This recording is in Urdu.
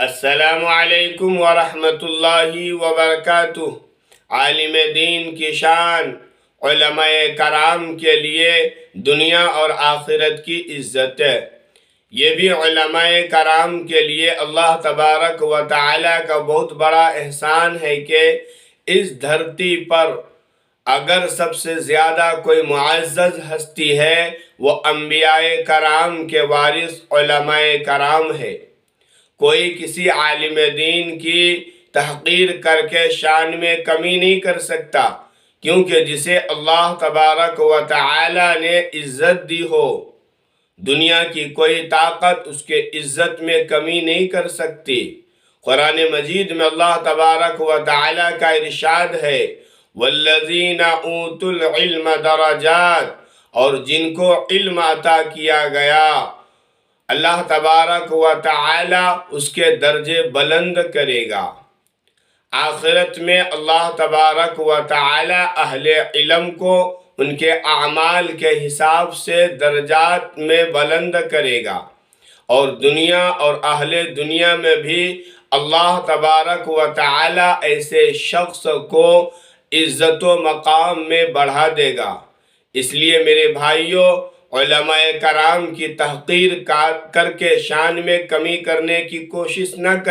السلام علیکم ورحمۃ اللہ وبرکاتہ۔ عالم دین کی شان علماء کرام کے لیے دنیا اور آخرت کی عزت ہے۔ یہ بھی علماء کرام کے لیے اللہ تبارک و تعالی کا بہت بڑا احسان ہے کہ اس دھرتی پر اگر سب سے زیادہ کوئی معزز ہستی ہے وہ انبیاء کرام کے وارث علماء کرام ہے۔ کوئی کسی عالم دین کی تحقیر کر کے شان میں کمی نہیں کر سکتا، کیونکہ جسے اللہ تبارک و تعالی نے عزت دی ہو، دنیا کی کوئی طاقت اس کے عزت میں کمی نہیں کر سکتی۔ قرآن مجید میں اللہ تبارک و تعالی کا ارشاد ہے وَالَّذِينَ أُوتُوا الْعِلْمَ دَرَجَاتٍ، اور جن کو علم عطا کیا گیا اللہ تبارک و تعالی اس کے درجے بلند کرے گا۔ آخرت میں اللہ تبارک و تعالی اہل علم کو ان کے اعمال کے حساب سے درجات میں بلند کرے گا، اور دنیا اور اہل دنیا میں بھی اللہ تبارک و تعالی ایسے شخص کو عزت و مقام میں بڑھا دے گا۔ اس لیے میرے بھائیوں، علماء کرام کی تحقیر کر کے شان میں کمی کرنے کی کوشش نہ کریں۔